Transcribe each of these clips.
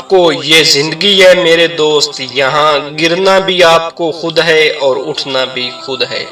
आपको ये जिंदगी है मेरे दोस्त, यहाँ गिरना भी आपको खुद है और उठना भी खुद है।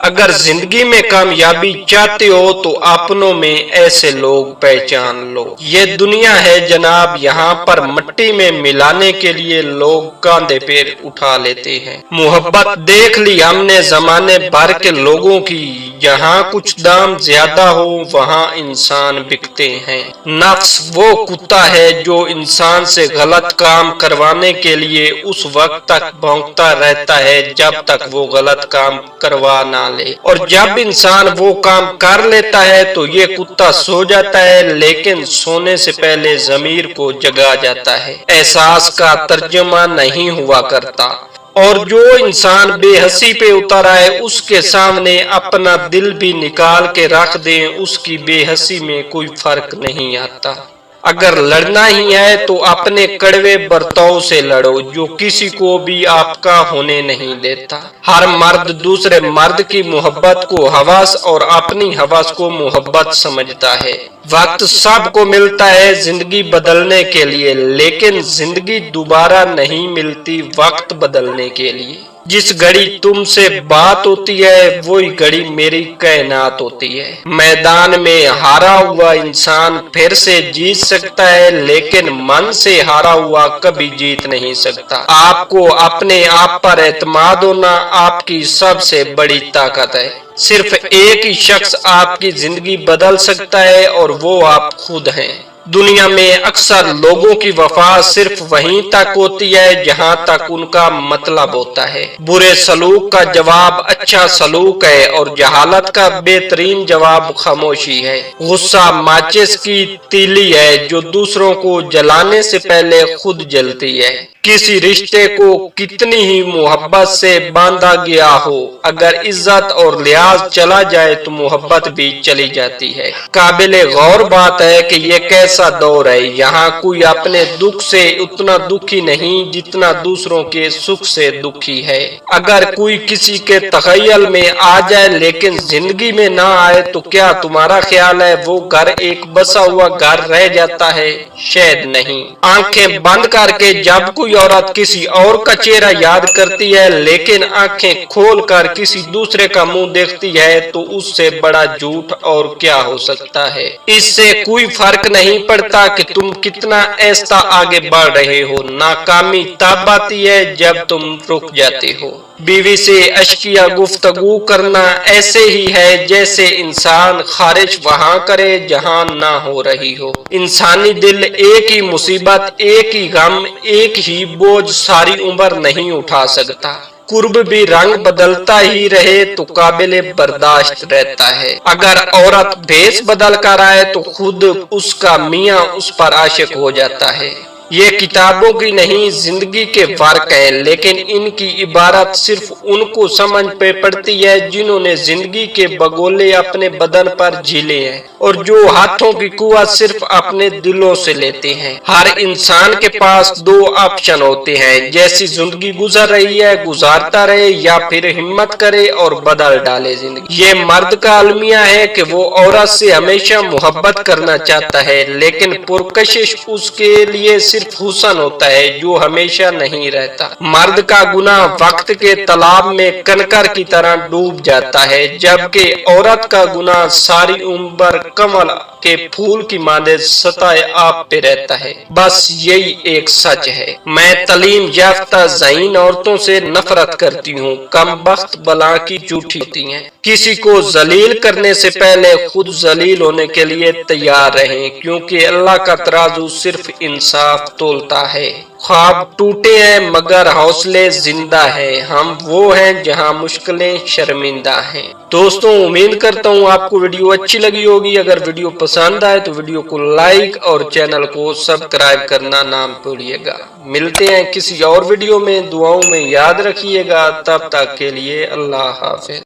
अगर जिंदगी में कामयाबी चाहते हो तो अपनों में ऐसे लोग पहचान लो। ये दुनिया है जनाब, यहाँ पर मिट्टी में मिलाने के लिए लोग कांधे पे उठा लेते हैं। मोहब्बत देख ली हमने जमाने भर के लोगों की, जहाँ कुछ दाम ज्यादा हो वहाँ इंसान बिकते हैं। नफ्स वो कुत्ता है जो इंसान से गलत काम करवाने के लिए उस वक्त तक भौंकता रहता है जब तक वो गलत काम करवा ना ले, और जब इंसान वो काम कर लेता है तो ये कुत्ता सो जाता है, लेकिन सोने से पहले ज़मीर को जगा जाता है। एहसास का तर्जुमा नहीं हुआ करता, और जो इंसान बेहसी पे उतर आए उसके सामने अपना दिल भी निकाल के रख दें, उसकी बेहसी में कोई फर्क नहीं आता। अगर लड़ना ही है तो अपने कड़वे बर्ताव से लड़ो जो किसी को भी आपका होने नहीं देता। हर मर्द दूसरे मर्द की मोहब्बत को हवस और अपनी हवस को मोहब्बत समझता है। वक्त सबको मिलता है जिंदगी बदलने के लिए, लेकिन जिंदगी दोबारा नहीं मिलती वक्त बदलने के लिए। जिस घड़ी तुमसे बात होती है वही घड़ी मेरी कायनात होती है। मैदान में हारा हुआ इंसान फिर से जीत सकता है, लेकिन मन से हारा हुआ कभी जीत नहीं सकता। आपको अपने आप पर एतमाद होना आपकी सबसे बड़ी ताकत है। सिर्फ एक ही शख्स आपकी जिंदगी बदल सकता है और वो आप खुद हैं। दुनिया में अक्सर लोगों की वफा सिर्फ वहीं तक होती है जहां तक उनका मतलब होता है। बुरे सलूक का जवाब अच्छा सलूक है और जहालत का बेहतरीन जवाब खामोशी है। गुस्सा माचिस की तीली है जो दूसरों को जलाने से पहले खुद जलती है। किसी रिश्ते को कितनी ही मोहब्बत से बांधा गया हो, अगर इज्जत और लिहाज चला जाए तो मोहब्बत भी चली जाती है। काबिले गौर बात है कि ये कैसा दौर है, यहाँ कोई अपने दुख से उतना दुखी नहीं जितना दूसरों के सुख से दुखी है। अगर कोई किसी के तखय्युल में आ जाए लेकिन जिंदगी में ना आए तो क्या तुम्हारा ख्याल है वो घर एक बसा हुआ घर रह जाता है? शायद नहीं। आंखें बंद करके जब कोई औरत किसी और का चेहरा याद करती है लेकिन आंखें खोलकर किसी दूसरे का मुंह देखती है तो उससे बड़ा झूठ और क्या हो सकता है। इससे कोई फर्क नहीं पड़ता कि तुम कितना ऐसा आगे बढ़ रहे हो, नाकामी तब आती है जब तुम रुक जाते हो। बीवी से अश्किया गुफ्तगू करना ऐसे ही है जैसे इंसान खारिज वहां करे जहां ना हो रही हो। इंसानी दिल एक ही मुसीबत, एक ही गम, एक ही बोझ सारी उम्र नहीं उठा सकता। कुर्ब भी रंग बदलता ही रहे तो काबिले बर्दाश्त रहता है। अगर औरत भेष बदल कर आए तो खुद उसका मियाँ उस पर आशिक हो जाता है। ये किताबों की नहीं जिंदगी के फर्क है, लेकिन इनकी इबारत सिर्फ उनको समझ पे पड़ती है जिन्होंने जिंदगी के बगोले अपने बदन पर झीले हैं और जो हाथों की कुव्वत सिर्फ अपने दिलों से लेते हैं। हर इंसान के पास दो ऑप्शन होते हैं, जैसी जिंदगी गुजर रही है गुजारता रहे या फिर हिम्मत करे और बदल डाले जिंदगी। ये मर्द का अलमिया है कि वो औरत से हमेशा मोहब्बत करना चाहता है, लेकिन पुरकशिश उसके लिए हुसन होता है जो हमेशा नहीं रहता। मर्द का गुनाह वक्त के तालाब में कंकर की तरह डूब जाता है, जबकि औरत का गुनाह सारी उम्र कमल के फूल की मांदे सताए आप पे रहता है। बस यही एक सच है। मैं तलीम याफ्ता ज़हीन औरतों से नफरत करती हूँ, कमबख्त बला की झूठी होती हैं। किसी को जलील करने से पहले खुद जलील होने के लिए तैयार रहें, क्योंकि अल्लाह का तराजू सिर्फ इंसाफ तोलता है। ख्वाब टूटे हैं मगर हौसले जिंदा है, हम वो हैं जहां मुश्किलें शर्मिंदा हैं। दोस्तों, उम्मीद करता हूं आपको वीडियो अच्छी लगी होगी। अगर वीडियो पसंद आए तो वीडियो को लाइक और चैनल को सब्सक्राइब करना ना भूलिएगा। मिलते हैं किसी और वीडियो में, दुआओं में याद रखिएगा। तब तक के लिए अल्लाह हाफिज।